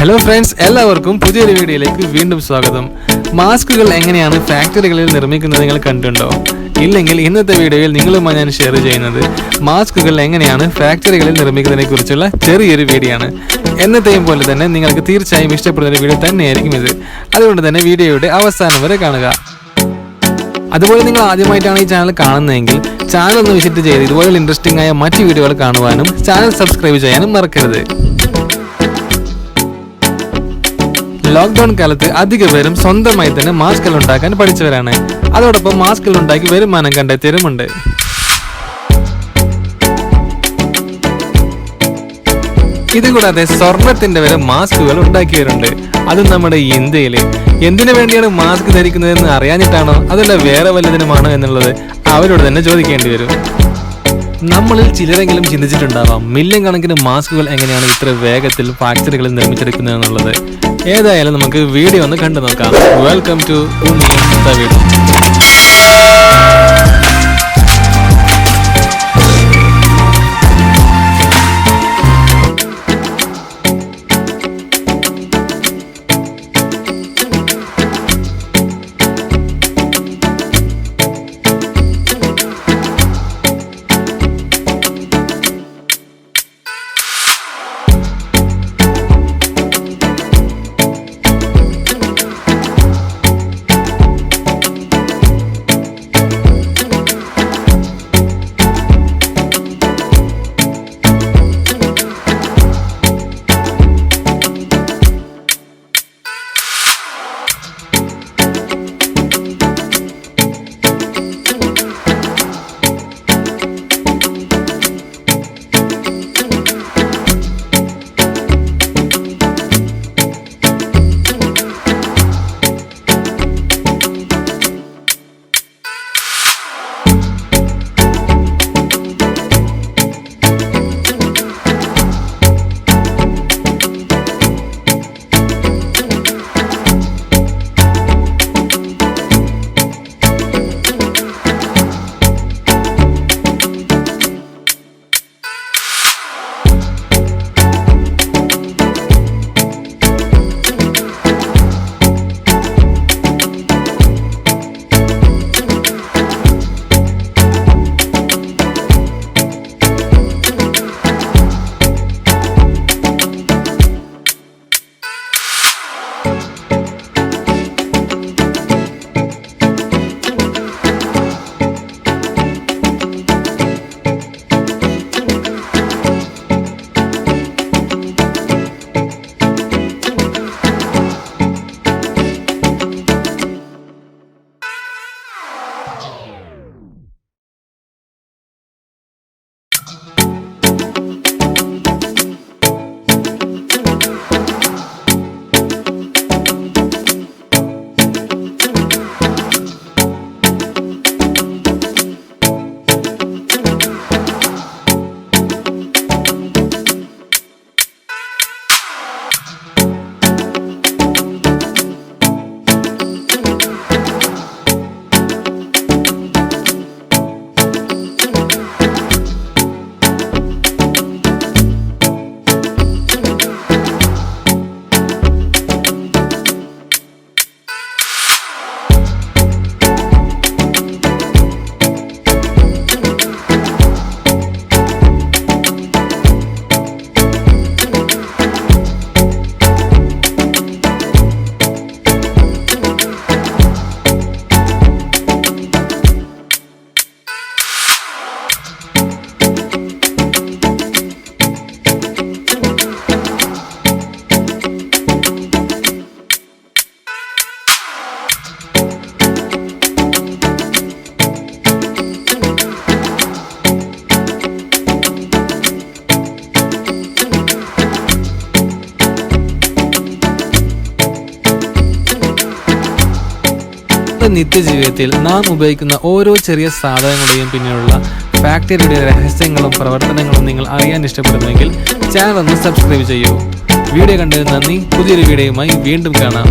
Hello friends, എല്ലാവർക്കും പുതിയൊരു വീഡിയോയിലേക്ക് വീണ്ടും സ്വാഗതം. മാസ്കുകൾ എങ്ങനെയാണ് ഫാക്ടറികളിൽ നിർമ്മിക്കുന്നത് നിങ്ങൾ കണ്ടിട്ടുണ്ടോ? ഇല്ലെങ്കിൽ ഇന്നത്തെ വീഡിയോയിൽ നിങ്ങളുമായി ഞാൻ ഷെയർ ചെയ്യുന്നത് മാസ്കുകൾ എങ്ങനെയാണ് ഫാക്ടറികളിൽ നിർമ്മിക്കുന്നതിനെ കുറിച്ചുള്ള ചെറിയൊരു വീഡിയോ ആണ്. എന്നത്തെയും പോലെ തന്നെ നിങ്ങൾക്ക് തീർച്ചയായും ഇഷ്ടപ്പെടുന്ന വീഡിയോ തന്നെയായിരിക്കും ഇത്. അതുകൊണ്ട് തന്നെ വീഡിയോയുടെ അവസാനം വരെ കാണുക. അതുപോലെ നിങ്ങൾ ആദ്യമായിട്ടാണ് ഈ ചാനൽ കാണുന്നതെങ്കിൽ ചാനൽ ഒന്ന് വിസിറ്റ് ചെയ്ത് ഇതുപോലെ ഇൻട്രസ്റ്റിംഗ് ആയ മറ്റു വീഡിയോകൾ കാണുവാനും ചാനൽ സബ്സ്ക്രൈബ് ചെയ്യാനും മറക്കരുത്. ലോക്ക്ഡൌൺ കാലത്ത് അധിക പേരും സ്വന്തമായി തന്നെ മാസ്കുകൾ ഉണ്ടാക്കാൻ പഠിച്ചവരാണ്. അതോടൊപ്പം മാസ്കുകൾ ഉണ്ടാക്കി വരുമാനം കണ്ടെത്തിയവരുമുണ്ട്. ഇതുകൂടാതെ സ്വർണത്തിന്റെ വരെ മാസ്കുകൾ ഉണ്ടാക്കിയവരുണ്ട്. അതും നമ്മുടെ ഇന്ത്യയിൽ. എന്തിനു വേണ്ടിയാണ് മാസ്ക് ധരിക്കുന്നതെന്ന് അറിയാഞ്ഞിട്ടാണോ അതല്ല വേറെ വല്ലതിനുമാണോ എന്നുള്ളത് അവരോട് തന്നെ ചോദിക്കേണ്ടി വരും. നമ്മളിൽ ചിലരെങ്കിലും ചിന്തിച്ചിട്ടുണ്ടാവാം മില്യൺ കണക്കിന് മാസ്കുകൾ എങ്ങനെയാണ് ഇത്ര വേഗത്തിൽ ഫാക്ടറികളിൽ നിർമ്മിച്ചെടുക്കുന്നത് എന്നുള്ളത്. ഏതായാലും നമുക്ക് വീഡിയോ ഒന്ന് കണ്ടു നോക്കാം. വെൽക്കം ടു ഉമിയം തവിടും. നിത്യജീവിതത്തിൽ നാം ഉപയോഗിക്കുന്ന ഓരോ ചെറിയ സാധനങ്ങളുടെയും പിന്നിലുള്ള ഫാക്ടറിയുടെ രഹസ്യങ്ങളും പ്രവർത്തനങ്ങളും നിങ്ങൾ അറിയാൻ ഇഷ്ടപ്പെടുന്നുവെങ്കിൽ ചാനൽ ഒന്ന് സബ്സ്ക്രൈബ് ചെയ്യൂ. വീഡിയോ കണ്ടതിന് നന്ദി. പുതിയൊരു വീഡിയോയുമായി വീണ്ടും കാണാം.